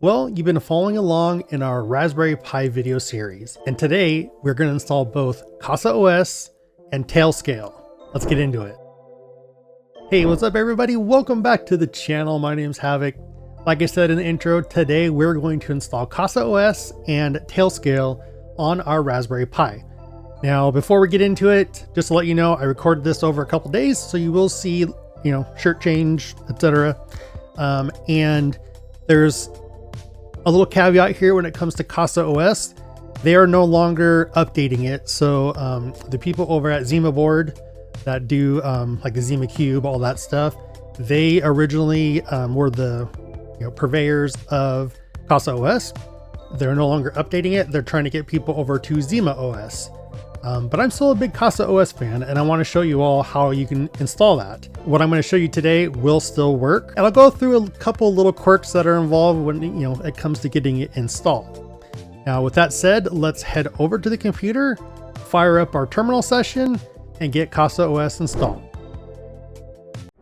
Well, you've been following along in our Raspberry Pi video series, and today we're going to install both CasaOS and Tailscale. Let's get into it. Hey, what's up everybody? Welcome back to the channel. My name's HAVOK. Like I said in the intro, today we're going to install CasaOS and Tailscale on our Raspberry Pi. Now, before we get into it, just to let you know, I recorded this over a couple days, so you will see, shirt change, etc. And there's a little caveat here when it comes to CasaOS. They are no longer updating it. So the people over at Zima Board that do like the Zima Cube, all that stuff, they originally were the purveyors of CasaOS. They're no longer updating it. They're trying to get people over to Zima OS. But I'm still a big CasaOS fan, and I want to show you all how you can install that. What I'm going to show you today will still work, and I'll go through a couple little quirks that are involved when it comes to getting it installed. Now, with that said, let's head over to the computer, fire up our terminal session, and get CasaOS installed.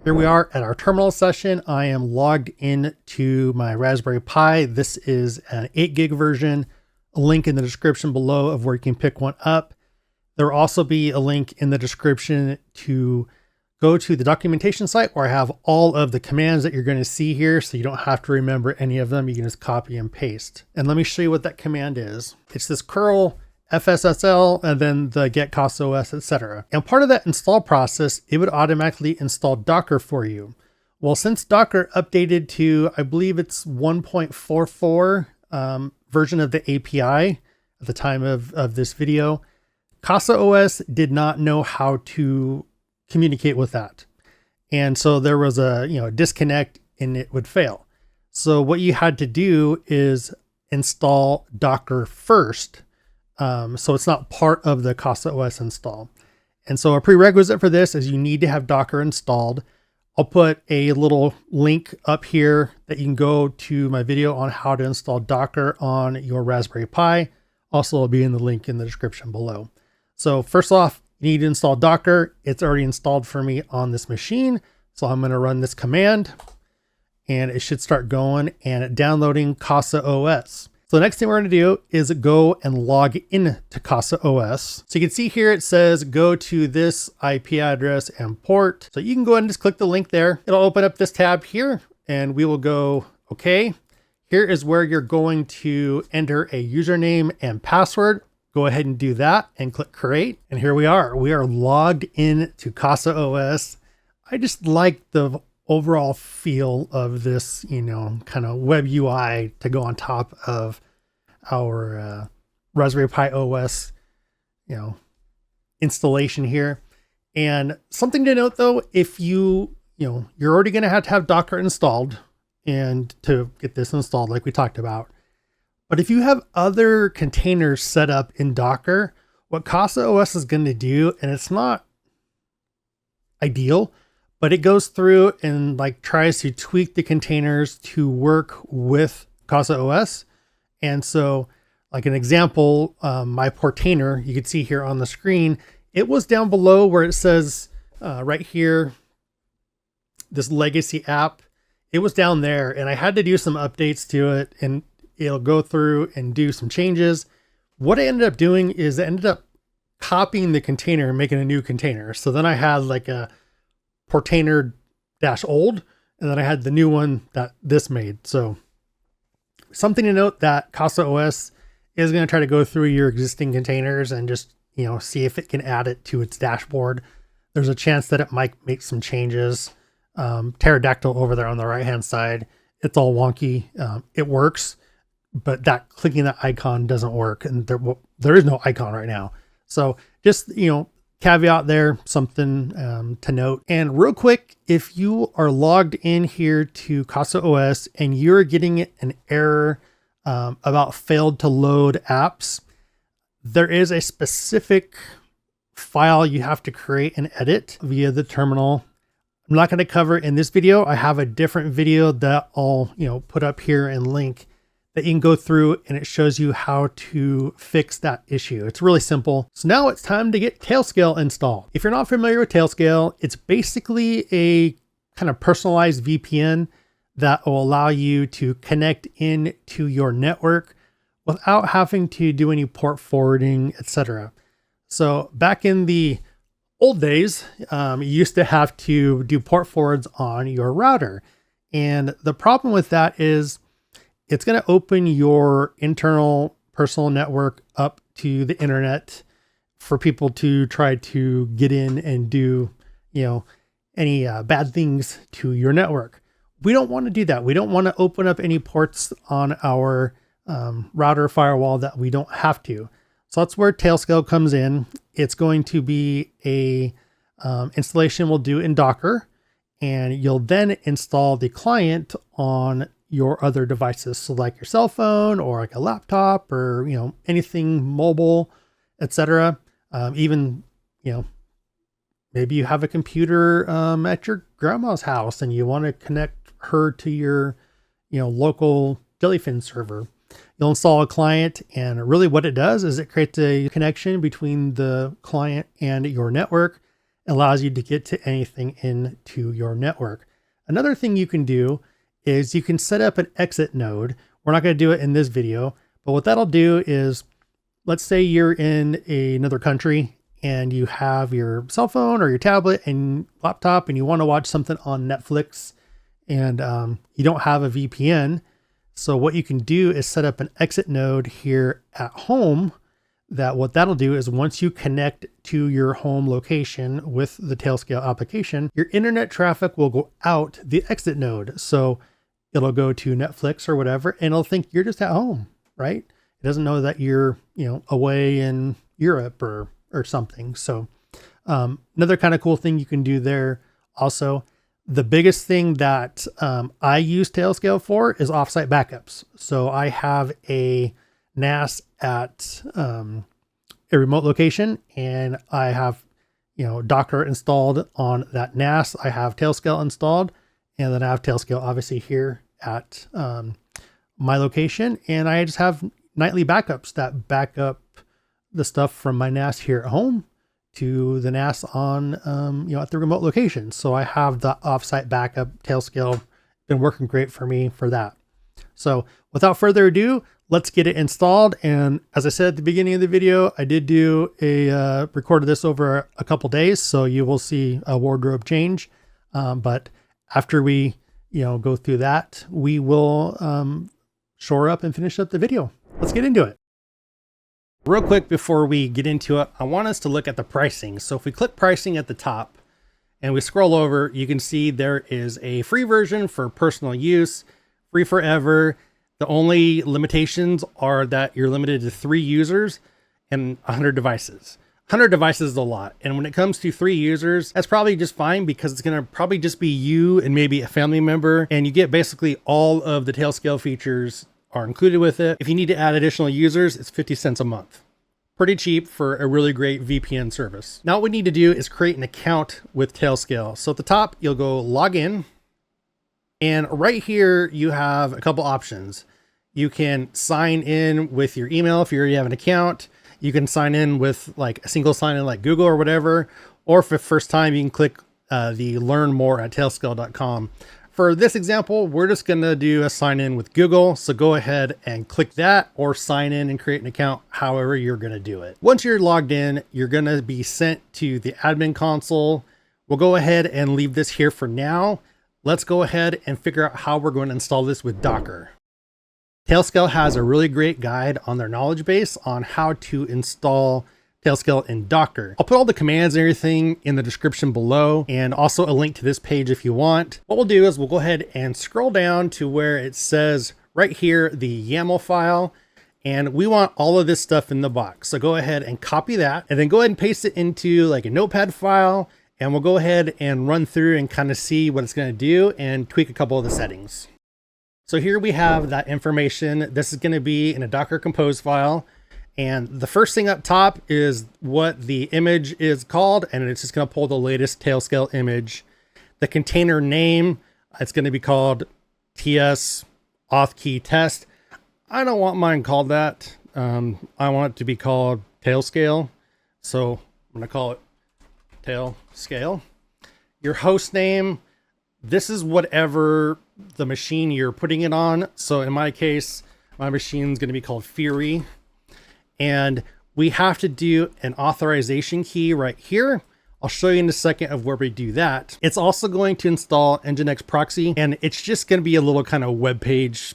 Here we are at our terminal session. I am logged into my Raspberry Pi. This is an 8 gig version. A link in the description below of where you can pick one up. There will also be a link in the description to go to the documentation site where I have all of the commands that you're going to see here, so you don't have to remember any of them. You can just copy and paste. And let me show you what that command is. It's this curl fssl and then the get CasaOS, etc. And part of that install process, it would automatically install Docker for you. Well, since Docker updated to, I believe it's 1.44 version of the API at the time of this video, CasaOS did not know how to communicate with that. And so there was a disconnect and it would fail. So what you had to do is install Docker first. So it's not part of the CasaOS install. And so a prerequisite for this is you need to have Docker installed. I'll put a little link up here that you can go to my video on how to install Docker on your Raspberry Pi. Also, it'll be in the link in the description below. So first off, you need to install Docker. It's already installed for me on this machine. So I'm going to run this command and it should start going and downloading CasaOS. So the next thing we're going to do is go and log in to CasaOS. So you can see here, it says go to this IP address and port. So you can go ahead and just click the link there. It'll open up this tab here and we will go, okay. Here is where you're going to enter a username and password. Go ahead and do that and click create. And here we are. We are logged in to CasaOS. I just like the overall feel of this, kind of web UI to go on top of our Raspberry Pi OS, installation here. And something to note though, if you're already going to have Docker installed and to get this installed, like we talked about. But if you have other containers set up in Docker, what CasaOS is going to do, and it's not ideal, but it goes through and tries to tweak the containers to work with CasaOS. And so like an example, my Portainer, you can see here on the screen, it was down below where it says right here, this legacy app, it was down there and I had to do some updates to it and it'll go through and do some changes. What I ended up doing is I ended up copying the container and making a new container. So then I had like a Portainer-old, and then I had the new one that this made. So something to note that CasaOS is going to try to go through your existing containers and just, see if it can add it to its dashboard. There's a chance that it might make some changes. Pterodactyl over there on the right-hand side, it's all wonky. It works, but clicking that icon doesn't work. And there is no icon right now. So just, caveat there, something to note. And real quick, if you are logged in here to CasaOS and you're getting an error about failed to load apps, there is a specific file you have to create and edit via the terminal. I'm not going to cover it in this video. I have a different video that I'll put up here and link that you can go through and it shows you how to fix that issue. It's really simple. So now it's time to get Tailscale installed. If you're not familiar with Tailscale, it's basically a kind of personalized VPN that will allow you to connect into your network without having to do any port forwarding, etc. So back in the old days, you used to have to do port forwards on your router. And the problem with that is it's going to open your internal personal network up to the internet for people to try to get in and do, any bad things to your network. We don't want to do that. We don't want to open up any ports on our router firewall that we don't have to. So that's where Tailscale comes in. It's going to be a installation we'll do in Docker, and you'll then install the client on your other devices. So like your cell phone or like a laptop or, anything mobile, etc. Even, maybe you have a computer at your grandma's house and you want to connect her to your, local Jellyfin server. You'll install a client, and really what it does is it creates a connection between the client and your network. It allows you to get to anything into your network. Another thing you can do is you can set up an exit node. We're not going to do it in this video, but what that'll do is, let's say you're in another country and you have your cell phone or your tablet and laptop and you want to watch something on Netflix, and you don't have a VPN. So what you can do is set up an exit node here at home, that what that'll do is once you connect to your home location with the Tailscale application, your internet traffic will go out the exit node. So it'll go to Netflix or whatever, and it'll think you're just at home, right? It doesn't know that you're, away in Europe or something. So another kind of cool thing you can do there also. The biggest thing that I use Tailscale for is offsite backups. So I have a NAS at a remote location, and I have, Docker installed on that NAS. I have Tailscale installed, and then I have Tailscale obviously here at my location. And I just have nightly backups that back up the stuff from my NAS here at home to the NAS on, at the remote location. So I have the offsite backup. Tailscale been working great for me for that. So without further ado, let's get it installed. And as I said at the beginning of the video, I did do recorded this over a couple days, so you will see a wardrobe change. But after we, go through that, we will shore up and finish up the video. Let's get into it. Real quick before we get into it, I want us to look at the pricing. So if we click pricing at the top and we scroll over, you can see there is a free version for personal use, free forever. The only limitations are that you're limited to 3 users and 100 devices. 100 devices is a lot. And when it comes to 3 users, that's probably just fine, because it's going to probably just be you and maybe a family member. And you get basically all of the Tailscale features are included with it. If you need to add additional users, it's 50 cents a month. Pretty cheap for a really great VPN service. Now what we need to do is create an account with Tailscale. So at the top, you'll go log in. And right here, you have a couple options. You can sign in with your email if you already have an account. You can sign in with like a single sign-in like Google or whatever. Or for the first time, you can click the learn more at tailscale.com. For this example, we're just going to do a sign in with Google. So go ahead and click that, or sign in and create an account, however you're going to do it. Once you're logged in, you're going to be sent to the admin console. We'll go ahead and leave this here for now. Let's go ahead and figure out how we're going to install this with Docker. Tailscale has a really great guide on their knowledge base on how to install Tailscale in Docker. I'll put all the commands and everything in the description below, and also a link to this page if you want. What we'll do is we'll go ahead and scroll down to where it says right here, the YAML file, and we want all of this stuff in the box. So go ahead and copy that, and then go ahead and paste it into like a notepad file, and we'll go ahead and run through and kind of see what it's going to do and tweak a couple of the settings. So here we have that information. This is going to be in a Docker Compose file. And the first thing up top is what the image is called, and it's just going to pull the latest Tailscale image. The container name, it's going to be called TS auth key test. I don't want mine called that. I want it to be called Tailscale. So I'm going to call it Tailscale. Your host name, this is whatever the machine you're putting it on. So in my case, my machine is going to be called Fury, and we have to do an authorization key right here. I'll show you in a second of where we do that. It's also going to install Nginx proxy, and it's just going to be a little kind of web page,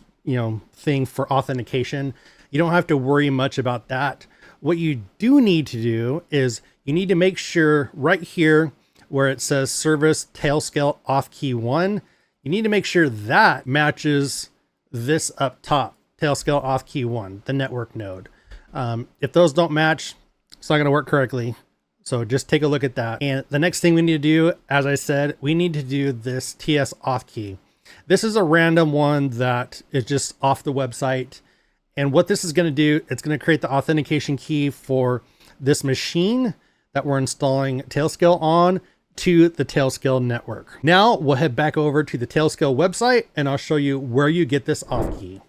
thing for authentication. You don't have to worry much about that. What you do need to do is you need to make sure right here where it says service Tailscale auth key 1, you need to make sure that matches this up top, Tailscale auth key 1, the network node. If those don't match, it's not going to work correctly. So just take a look at that. And the next thing we need to do, as I said, we need to do this TS auth key. This is a random one that is just off the website. And what this is going to do, it's going to create the authentication key for this machine that we're installing Tailscale on to the Tailscale network. Now we'll head back over to the Tailscale website and I'll show you where you get this auth key.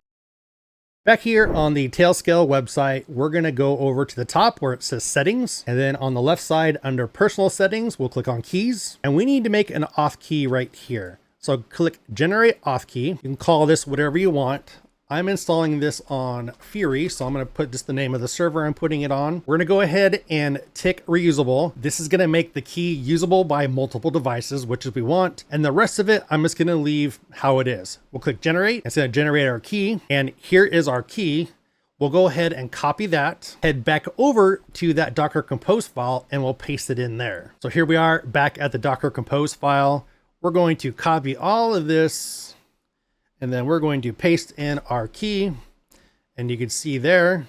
Back here on the Tailscale website, we're going to go over to the top where it says settings. And then on the left side under personal settings, we'll click on keys. And we need to make an auth key right here. So click generate auth key. You can call this whatever you want. I'm installing this on Fury, so I'm going to put just the name of the server I'm putting it on. We're going to go ahead and tick reusable. This is going to make the key usable by multiple devices, which is we want. And the rest of it, I'm just going to leave how it is. We'll click generate instead of generate our key. And here is our key. We'll go ahead and copy that, head back over to that Docker Compose file, and we'll paste it in there. So here we are back at the Docker Compose file. We're going to copy all of this, and then we're going to paste in our key, and you can see there,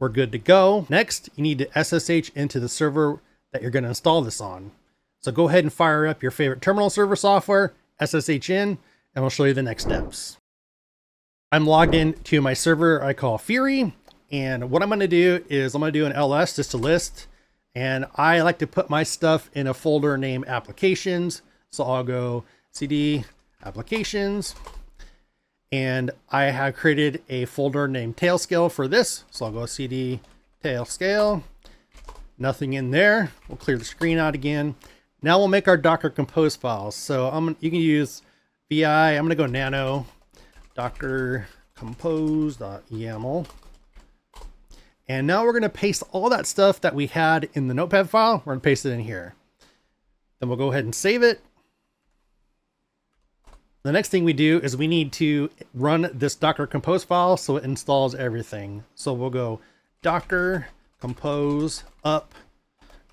we're good to go. Next, you need to SSH into the server that you're going to install this on. So go ahead and fire up your favorite terminal server software, SSH in, and we'll show you the next steps. I'm logged in to my server I call Fury, and what I'm going to do is I'm going to do an ls just to list, and I like to put my stuff in a folder named applications. So I'll go cd applications, and I have created a folder named Tailscale for this. So I'll go cd Tailscale, nothing in there. We'll clear the screen out again. Now we'll make our Docker Compose files. So you can use vi, I'm going to go nano docker compose.yaml. And now we're going to paste all that stuff that we had in the notepad file. We're going to paste it in here. Then we'll go ahead and save it. The next thing we do is we need to run this Docker Compose file so it installs everything. So we'll go docker compose up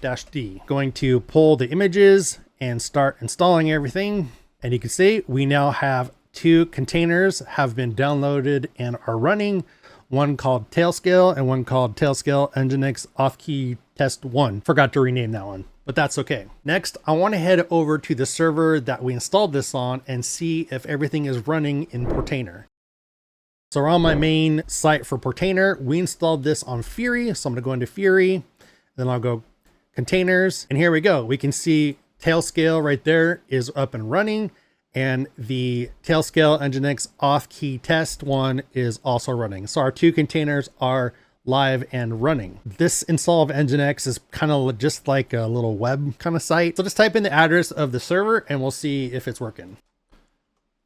-d. Going to pull the images and start installing everything. And you can see we now have 2 containers have been downloaded and are running. One called Tailscale and one called Tailscale Nginx auth key test 1. Forgot to rename that one, but that's okay. Next, I want to head over to the server that we installed this on and see if everything is running in Portainer. So we're on my main site for Portainer. We installed this on Fury. So I'm going to go into Fury, then I'll go containers, and here we go. We can see Tailscale right there is up and running. And the Tailscale Nginx auth key test 1 is also running. So our 2 containers are live and running. This install of Nginx is kind of just like a little web kind of site. So just type in the address of the server and we'll see if it's working.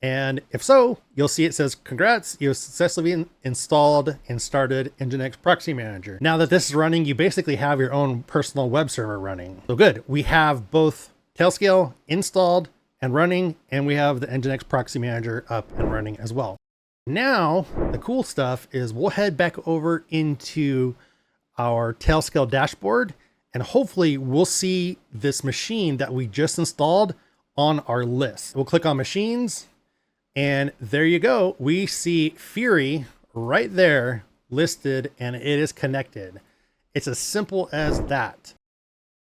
And if so, you'll see it says, congrats, you successfully installed and started Nginx Proxy Manager. Now that this is running, you basically have your own personal web server running. So good, we have both Tailscale installed and running, and we have the Nginx Proxy Manager up and running as well. Now, the cool stuff is we'll head back over into our Tailscale dashboard, and hopefully we'll see this machine that we just installed on our list. We'll click on machines, and there you go. We see Fury right there listed, and it is connected. It's as simple as that.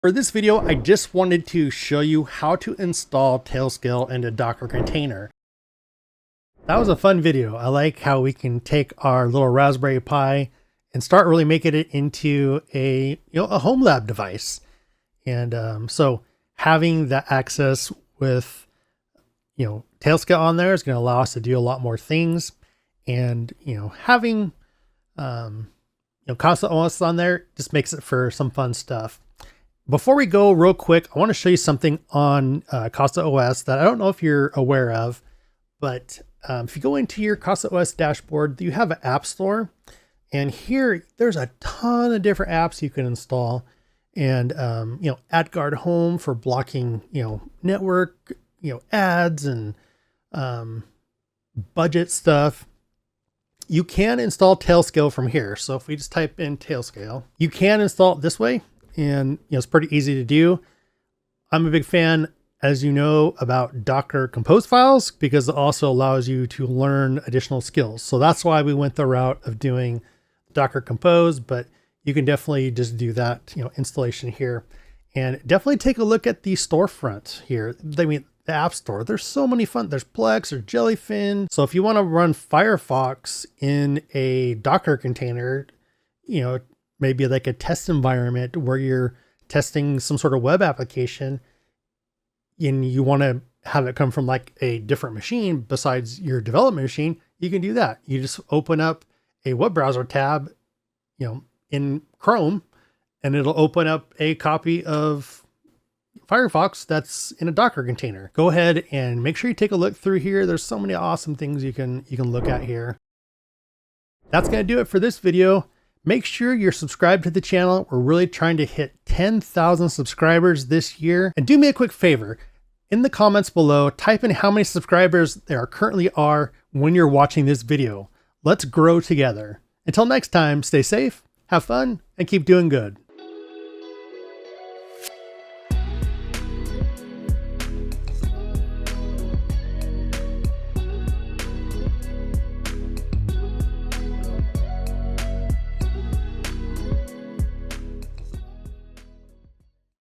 For this video, I just wanted to show you how to install Tailscale into Docker container. That was a fun video. I like how we can take our little Raspberry Pi and start really making it into a home lab device. And so having that access with Tailscale on there is going to allow us to do a lot more things. And having CasaOS on there just makes it for some fun stuff. Before we go real quick, I want to show you something on CasaOS that I don't know if you're aware of, but if you go into your CasaOS dashboard, you have an app store, and here there's a ton of different apps you can install. And, AdGuard Home for blocking, network, ads and budget stuff. You can install Tailscale from here. So if we just type in Tailscale, you can install it this way, and it's pretty easy to do. I'm a big fan, as you know, about Docker Compose files, because it also allows you to learn additional skills. So that's why we went the route of doing Docker Compose, but you can definitely just do that, installation here, and definitely take a look at the storefront here. The App Store. There's so many fun. There's Plex or Jellyfin. So if you want to run Firefox in a Docker container, maybe like a test environment where you're testing some sort of web application, and you want to have it come from like a different machine besides your development machine, you can do that. You just open up a web browser tab, in Chrome, and it'll open up a copy of Firefox that's in a Docker container. Go ahead and make sure you take a look through here. There's so many awesome things you can look at here. That's going to do it for this video. Make sure you're subscribed to the channel. We're really trying to hit 10,000 subscribers this year. And do me a quick favor. In the comments below, type in how many subscribers there currently are when you're watching this video. Let's grow together. Until next time, stay safe, have fun, and keep doing good.